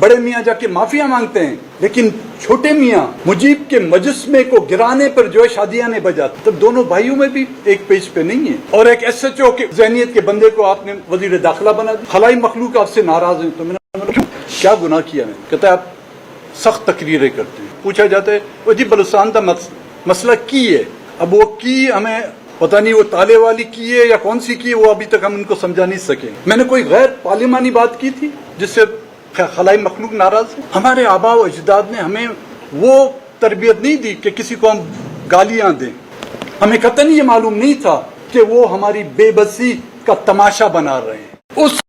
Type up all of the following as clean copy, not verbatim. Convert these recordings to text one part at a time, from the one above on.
بڑے میاں جا کے معافیا مانگتے ہیں، لیکن چھوٹے میاں مجیب کے مجسمے کو گرانے پر جو ہے شادیاں نہیں بجاتے، تو دونوں بھائیوں میں بھی ایک پیج پہ نہیں ہے۔ اور ایک ایس ایچ او کی ذہنیت کے بندے کو آپ نے وزیر داخلہ بنا دیا، خلائی مخلوق آپ سے ناراض ہیں، تو میں نے کیا گناہ کیا میں؟ کہتا ہے آپ سخت تقریریں کرتے ہیں۔ پوچھا جاتا ہے وہ جی بلوچستان کا مسئلہ کی ہے، اب وہ کی ہمیں پتہ نہیں وہ تالے والی کی ہے یا کون سی کی ہے، وہ ابھی تک ہم ان کو سمجھا نہیں سکے۔ میں نے کوئی غیر پارلیمانی بات کی تھی جس سے خلائی مخلوق ناراض ہے؟ ہمارے آباء و اجداد نے ہمیں وہ تربیت نہیں دی کہ کسی کو ہم گالیاں دیں، ہمیں قطعاً یہ معلوم نہیں تھا کہ وہ ہماری بے بسی کا تماشا بنا رہے ہیں۔ اس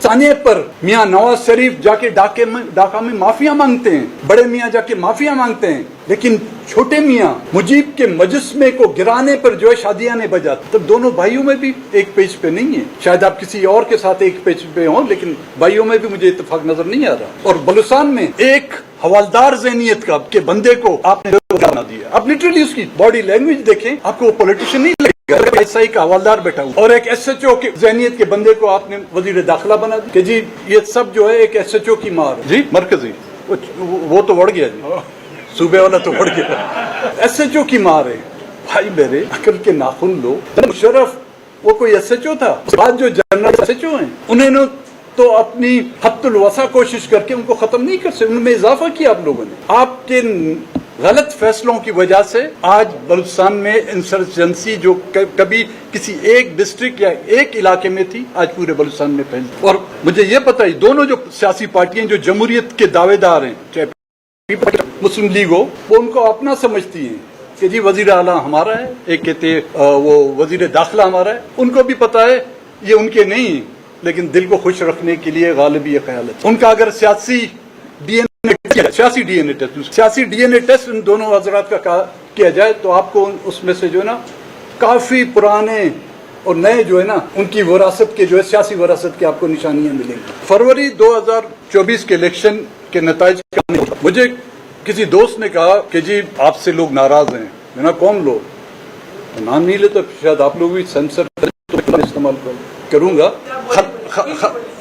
سانے پر میاں نواز شریف جا کے ڈھاکہ میں معافیا مانگتے ہیں، بڑے میاں جا کے معافیا مانگتے ہیں، لیکن چھوٹے میاں مجیب کے مجسمے کو گرانے پر جو ہے شادیاں نہیں بجاتے، تو دونوں بھائیوں میں بھی ایک پیج پہ نہیں ہے۔ شاید آپ کسی اور کے ساتھ ایک پیج پہ ہوں، لیکن بھائیوں میں بھی مجھے اتفاق نظر نہیں آ رہا۔ اور بلوچستان میں ایک حوالدار ذہنیت کا کے بندے کو آپ نے بنا دیا، آپ لٹرلی اس کی باڈی لینگویج دیکھیں، آپ کو وہ پولیٹیشین نہیں لگے گا، ایس آئی کا حوالدار بیٹھا ہوا، اور ایک ایس ایچ او کی ذہنیت کے بندے کو آپ نے وزیر داخلہ بنا دیا کہ جی یہ سب جو ہے ایک ایس ایچ او کی مار ہے۔ جی مرکزی وہ تو بڑھ گیا جی، صوبے والا تو بڑھ گیا، ایس ایچ او کی مار ہے۔ بھائی میرے عقل کے ناخن لو، مشرف وہ کوئی ایس ایچ او تھا؟ بعد جو جنرل ایس ایچ او ہیں انہوں نے تو اپنی حد الوسع کوشش کر کے ان کو ختم نہیں کر سکے، ان میں اضافہ کیا آپ لوگوں نے۔ آپ کے غلط فیصلوں کی وجہ سے آج بلوچستان میں انسرجنسی جو کبھی کسی ایک ڈسٹرکٹ یا ایک علاقے میں تھی، آج پورے بلوچستان میں پھیل۔ اور مجھے یہ پتہ ہے دونوں جو سیاسی پارٹیاں جو جمہوریت کے دعوے دار ہیں، چاہے مسلم لیگ ہو، وہ ان کو اپنا سمجھتی ہیں کہ جی وزیر اعلیٰ ہمارا ہے، ایک کہتے وہ وزیر داخلہ ہمارا ہے، ان کو بھی پتہ ہے یہ ان کے نہیں، لیکن دل کو خوش رکھنے کے لیے غالب یہ خیال ہے ان کا۔ اگر سیاسی ڈی این اے ٹیسٹ ان دونوں حضرات کا کیا جائے تو آپ کو اس میں سے جو ہے نا کافی پرانے اور نئے جو ہے نا ان کی وراثت کے جو ہے سیاسی وراثت کے آپ کو نشانیاں ملیں گی۔ فروری 2024 کے الیکشن کے نتائج مجھے کسی دوست نے کہا کہ جی آپ سے لوگ ناراض ہیں، میں نے کون لوگ؟ نام نہیں لیتا، شاید آپ لوگ بھی سینسر استعمال کروں گا،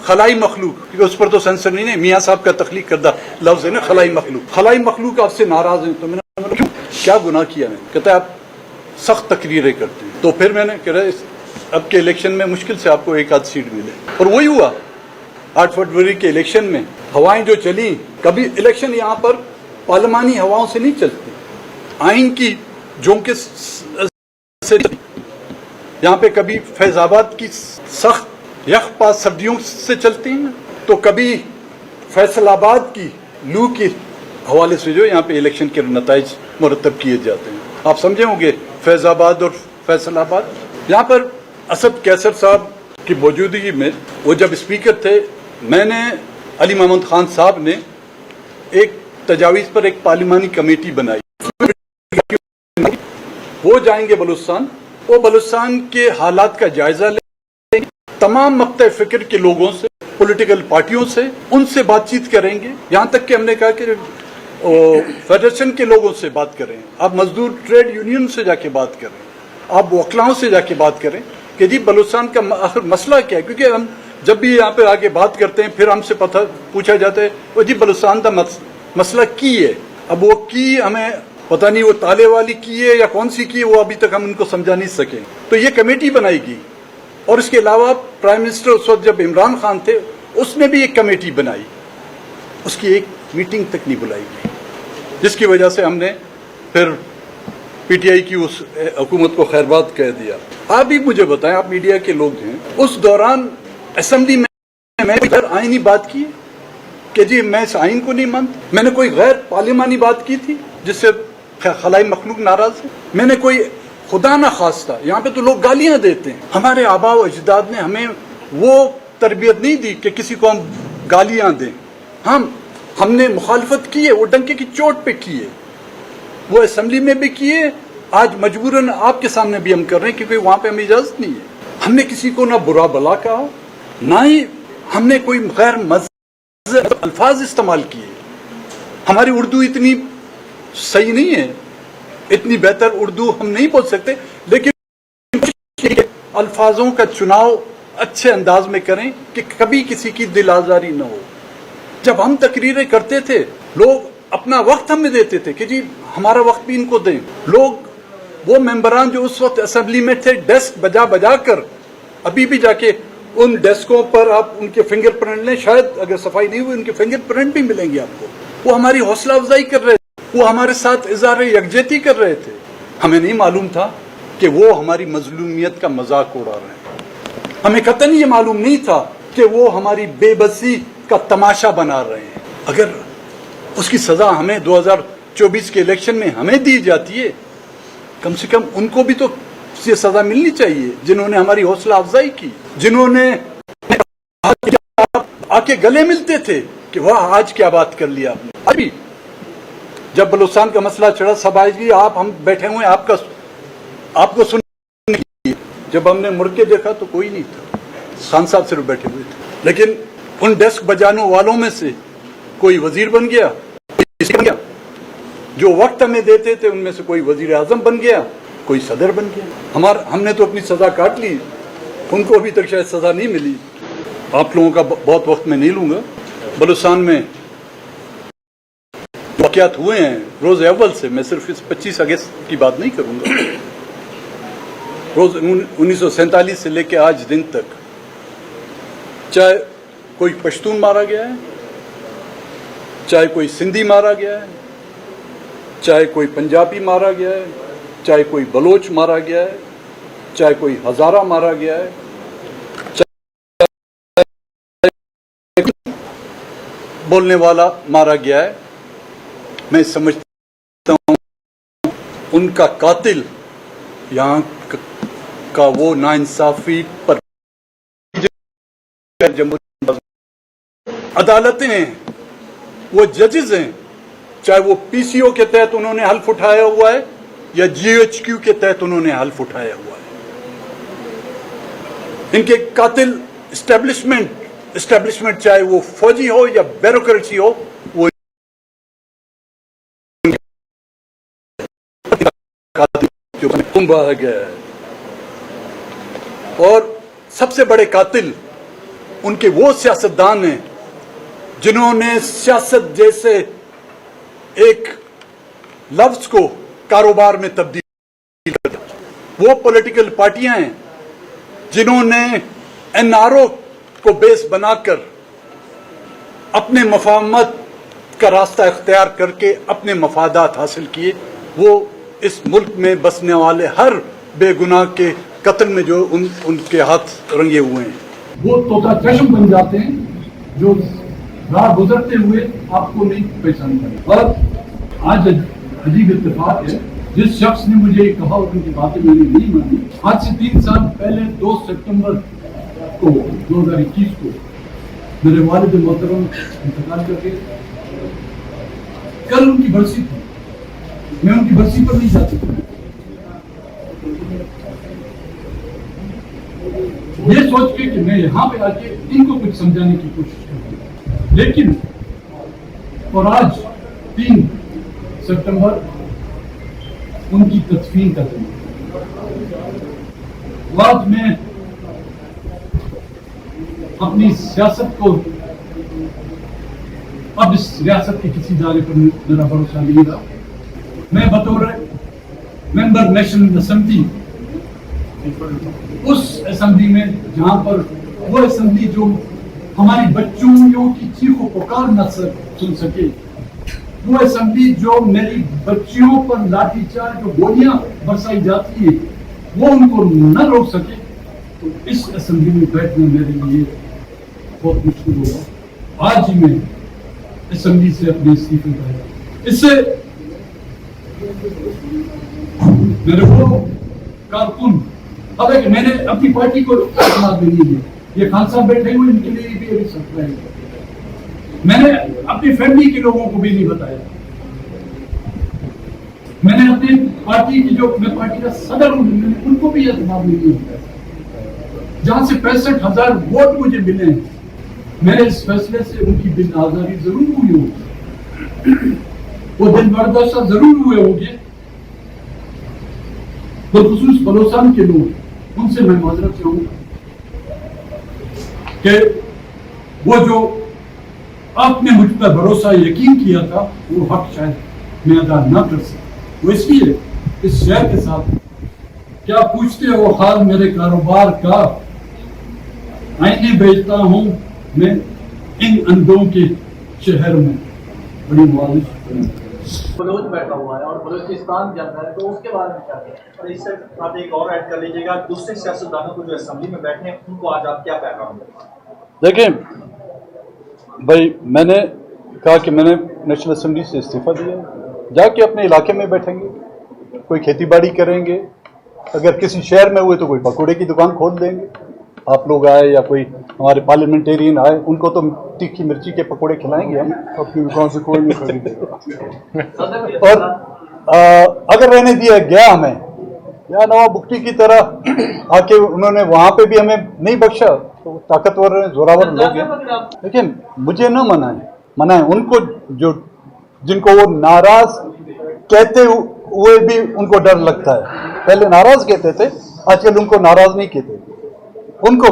خلائی مخلوق، کیونکہ اس پر تو سینسر نہیں ہے، میاں صاحب کا تخلیق کردہ لفظ ہے نا خلائی مخلوق۔ خلائی مخلوق آپ سے ناراض ہیں، تو میں نے کیا گناہ کیا میں؟ کہتا ہے آپ سخت تقریریں کرتے ہیں، تو پھر میں نے کہا اب کے الیکشن میں مشکل سے آپ کو ایک آدھ سیٹ ملے، اور وہی ہوا۔ 8 فروری کے الیکشن میں ہوائیں جو چلیں، کبھی الیکشن یہاں پر پارلیمانی ہواؤں سے نہیں چلتی، آئین کی جھونکے سے یہاں پہ کبھی فیض آباد کی سخت یخ سردیوں سے چلتی ہیں، تو کبھی فیصل آباد کی لو کے حوالے سے جو یہاں پہ الیکشن کے نتائج مرتب کیے جاتے ہیں۔ آپ سمجھے ہوں گے فیض آباد اور فیصل آباد۔ یہاں پر اسد کیسر صاحب کی موجودگی میں وہ جب اسپیکر تھے، میں نے علی محمد خان صاحب نے ایک تجاویز پر ایک پارلیمانی کمیٹی بنائی، وہ جائیں گے بلوچستان، وہ بلوچستان کے حالات کا جائزہ لیں، تمام مقطع فکر کے لوگوں سے، پولیٹیکل پارٹیوں سے، ان سے بات چیت کریں گے، یہاں تک کہ ہم نے کہا کہ فیڈریشن کے لوگوں سے بات کریں، آپ مزدور ٹریڈ یونین سے جا کے بات کریں، آپ وکلاؤں سے جا کے بات کریں کہ جی بلوچستان کا آخر مسئلہ کیا ہے، کیونکہ ہم جب بھی یہاں پہ آگے بات کرتے ہیں پھر ہم سے پوچھا جاتا ہے وہ جی بلوچستان کا مسئلہ کی ہے، اب وہ کی ہمیں پتہ نہیں وہ تالے والی کی ہے یا کون سی کی ہے، وہ ابھی تک ہم ان کو سمجھا نہیں سکے، تو یہ کمیٹی بنائی گئی۔ اور اس کے علاوہ پرائم منسٹر اس وقت جب عمران خان تھے، اس نے بھی ایک کمیٹی بنائی، اس کی ایک میٹنگ تک نہیں بلائی گئی، جس کی وجہ سے ہم نے پھر پی ٹی آئی کی اس حکومت کو خیرباد کہہ دیا۔ آپ بھی مجھے بتائیں، آپ میڈیا کے لوگ ہیں، اس دوران اسمبلی میں آئینی بات کی کہ جی میں اس آئین کو نہیں مانتا، میں نے کوئی غیر پارلیمانی بات کی تھی جس سے خلائی مخلوق ناراض ہے، میں نے کوئی خدا نہ خواستہ، یہاں پہ تو لوگ گالیاں دیتے ہیں، ہمارے آباء و اجداد نے ہمیں وہ تربیت نہیں دی کہ کسی کو ہم گالیاں دیں، ہم نے مخالفت کی ہے، وہ ڈنکے کی چوٹ پہ کی ہے، وہ اسمبلی میں بھی کیے، آج مجبوراً آپ کے سامنے بھی ہم کر رہے ہیں کیونکہ وہاں پہ ہمیں اجازت نہیں ہے۔ ہم نے کسی کو نہ برا بلا کہا، نہ ہی ہم نے کوئی غیر مذہب الفاظ استعمال کیے، ہماری اردو اتنی صحیح نہیں ہے، اتنی بہتر اردو ہم نہیں بول سکتے، لیکن الفاظوں کا چناؤ اچھے انداز میں کریں کہ کبھی کسی کی دل آزاری نہ ہو۔ जब हम तकरीरें करते थे लोग अपना वक्त हमें देते थे कि जी हमारा वक्त भी इनको दें। लोग वो मेंबरान जो उस वक्त असेंबली में थे डेस्क बजा बजा कर, अभी भी जाके उन डेस्कों पर आप उनके फिंगरप्रिंट लें, शायद अगर सफाई नहीं हुई उनके फिंगरप्रिंट भी मिलेंगे आपको। वो हमारी हौसला अफजाई कर रहे थे, वो हमारे साथ इज़हार यकजहती कर रहे थे। हमें नहीं मालूम था कि वो हमारी मजलूमियत का मजाक उड़ा रहे हैं। हमें कतई ये मालूम नहीं था कि वो हमारी बेबसी का तमाशा बना रहे हैं। अगर उसकी सजा हमें 2024 के इलेक्शन में हमें दी जाती है, कम से कम उनको भी तो ये सजा मिलनी चाहिए जिन्होंने हमारी हौसला अफजाई की, जिन्होंने आके गले मिलते थे कि वाह आज क्या बात कर लिया आपने। अभी जब बलूचिस्तान का मसला चढ़ा सब आएगी आप हम बैठे हुए आपको सुनने की। जब हमने मुड़ के देखा तो कोई नहीं था, खान साहब सिर्फ बैठे हुए थे। लेकिन उन डेस्क बजाने वालों में से कोई वजीर बन गया, जो वक्त हमें देते थे उनमें से कोई वजीर आजम बन गया, कोई सदर बन गया। हमने तो अपनी सजा काट ली, उनको अभी तक शायद सजा नहीं मिली। आप लोगों का बहुत वक्त मैं नहीं लूंगा। बलूचिस्तान में वाक़यात हुए हैं रोज अव्वल से, मैं सिर्फ इस 25 अगस्त की बात नहीं करूंगा। रोज 1947 से लेकर आज दिन तक, चाहे कोई पश्तून मारा गया है, चाहे कोई सिंधी मारा गया है, चाहे कोई पंजाबी मारा गया है, चाहे कोई बलोच मारा गया है, चाहे कोई हजारा मारा गया है, चाहे बोलने वाला मारा गया है। मैं समझता हूं उनका कातिल यहाँ का वो नाइंसाफी पर अदालतें हैं, वो जजेस हैं, चाहे वो पीसीओ के तहत उन्होंने हल्फ उठाया हुआ है या जीएचक्यू के तहत उन्होंने हल्फ उठाया हुआ है। इनके कातिल एस्टेब्लिशमेंट चाहे वो फौजी हो या ब्यूरोक्रेसी हो, वो बहा गया है। और सबसे बड़े कातिल उनके वो सियासतदान हैं जिन्होंने सियासत जैसे एक लफ्ज को कारोबार में तब्दील कर दिया। वो पॉलिटिकल पार्टियां हैं जिन्होंने एनआरओ को बेस बनाकर अपने मफाहमत का रास्ता इख्तियार करके अपने मफादात हासिल किए। वो इस मुल्क में बसने वाले हर बेगुनाह के कत्ल में जो उनके हाथ रंगे हुए हैं, वो तोता चश्म बन जाते हैं जो राह गुजरते हुए आपको नहीं पहचान पाए। और आज अजीब इत्तेफाक है, जिस शख्स ने मुझे कहा और उनकी बातें मैंने नहीं मानी, आज से 3 साल पहले 2 सितंबर को 2021 को मेरे वालिद मोहतरम इंतकाल कर गए। कल उनकी बरसी थी, मैं उनकी बरसी पर नहीं जा सकता। ये सोच के कि मैं यहाँ पे आके इनको कुछ समझाने की कोशिश करूँ, लेकिन और आज 3 सितंबर उनकी तदफीन का दिन। आज मैं अपनी सियासत को अब इस रियासत के किसी इदारे पर मेरा भरोसा नहीं रहा। मैं बतौर मेंबर नेशनल असेंबली उस असेंबली में जहां पर वो असेंबली जो हमारी बच्चियों की चीखों पुकार न सुन सके, वो असेंबली जो मेरी बच्चियों पर लाठीचार्ज जो गोलियां बरसाई जाती है वो उनको न रोक सके, तो इस असेंबली में बैठना मेरे लिए बहुत मुश्किल होगा। आज ही मैं असेंबली से अपने इस्तीफे का इससे मेरे को कारकुन अब एक मैंने अपनी पार्टी को इस्तेमाल नहीं दिया, ये खान साहब बैठे हुए इनके लिए भी अभी सरप्राइज है। मैंने अपनी फैमिली के लोगों को भी नहीं बताया। मैंने अपनी पार्टी की जो मैं पार्टी का सदर हूं उनको भी इस्तेमाल नहीं बताया। जहां से 65,000 वोट मुझे मिले, मेरे इस फैसले से उनकी दिल आजारी जरूर हुई होगी, वो दिन बर्दाश्त जरूर हुए होंगे। बखुसूस बलूचिस्तान के लोग, उनसे मैं माजरत चाहूंगा कि वो जो आपने मुझ पर भरोसा यकीन किया था, वो हक शायद मैं अदा न कर सका। वो इसलिए इस शहर के साथ क्या पूछते हो हाल मेरे कारोबार का, आईने बेचता हूँ मैं इन अंधों के शहर में। बड़ी मालिश बलोच बैठा हुआ है और बलूचिस्तान जल रहा है, तो उसके बारे में क्या कहें? और इससे आप एक और ऐड कर लीजिएगा, दूसरे सियासतदानों को जो असेंबली में बैठे हैं उनको आज आप क्या पैगाम दें? देखें भाई, मैंने कहा कि मैंने नेशनल असेंबली से इस्तीफा दिया, जाके अपने इलाके में बैठेंगे, कोई खेती बाड़ी करेंगे, अगर किसी शहर में हुए तो कोई पकौड़े की दुकान खोल देंगे। आप लोग आए या कोई हमारे पार्लियामेंटेरियन आए, उनको तो तीखी मिर्ची के पकौड़े खिलाएंगे हम, अपनी दुकान से कोई नहीं खरीदेगा। और अगर रहने दिया गया हमें, या नवाब बुख्ती की तरह आके उन्होंने वहां पे भी हमें नहीं बख्शा, तो ताकतवर जोरावर लोग हैं, लेकिन मुझे न मनाए उनको जो जिनको वो नाराज कहते हुए भी उनको डर लगता है। पहले नाराज कहते थे, आजकल उनको नाराज नहीं कहते उनको।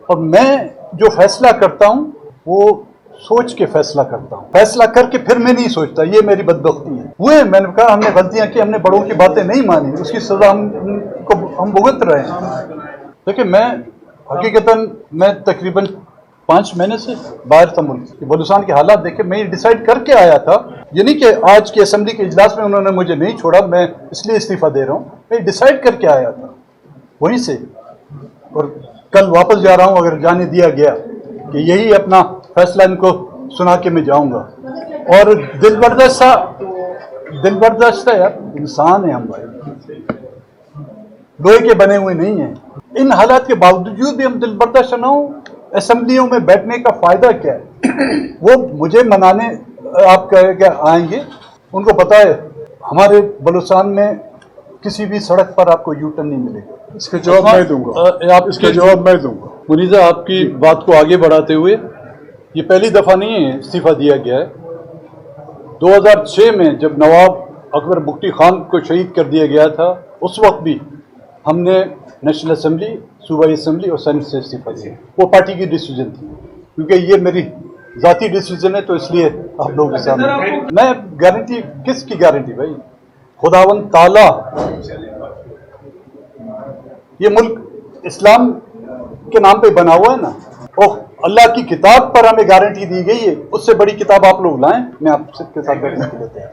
और मैं जो फैसला करता हूं वो सोच के फैसला करता हूं, फैसला करके फिर मैं नहीं सोचता, ये मेरी बदबख्ती है। हुए मैंने कहा हमने गलतियां की, हमने बड़ों की बातें नहीं मानी, उसकी सजा हम भुगत रहे हैं। देखिए हकीकतन मैं तकरीबन 5 महीने से बाहर था मुल्क। बलूचिस्तान के हालात देखे मैं डिसाइड करके आया था, ये नहीं कि आज की असेंबली के इजलास में उन्होंने मुझे नहीं छोड़ा मैं इसलिए इस्तीफा दे रहा हूँ, मैं डिसाइड करके आया था वहीं से। और कल वापस जा रहा हूँ, अगर जाने दिया गया कि यही अपना फैसला इनको सुना के मैं जाऊँगा। और दिल बर्दाश्त है यार, इंसान है हम भाई, लोहे के बने हुए नहीं हैं। इन हालात के बावजूद भी हम दिल बर्दाश्त ना हो, असेंबलियों में बैठने का फायदा क्या है? वो मुझे मनाने आप क्या आएंगे, उनको पता है हमारे बलूचिस्तान में किसी भी सड़क पर आपको यू टर्न नहीं मिलेगा। इसके जवाब मैं दूंगा, इसके जवाब मैं दूंगा। मुनीज़ा, आपकी बात को आगे बढ़ाते हुए, ये पहली दफ़ा नहीं है इस्तीफा दिया गया है। 2006 में जब नवाब अकबर बुख्ती खान को शहीद कर दिया गया था, उस वक्त भी हमने नेशनल असेंबली, सूबाई असेंबली और सेनेट से इस्तीफा दिया। वो पार्टी की डिसीजन थी, क्योंकि ये मेरी ज़ाती डिसीजन है, तो इसलिए आप लोगों के सामने मैं गारंटी, किसकी गारंटी भाई? खुदावंद ताला, ये मुल्क इस्लाम के नाम पे बना हुआ है ना, ओह अल्लाह की किताब पर हमें गारंटी दी गई है, उससे बड़ी किताब आप लोग लाएं, मैं आपके साथ बैठने के लिए तैयार हूं।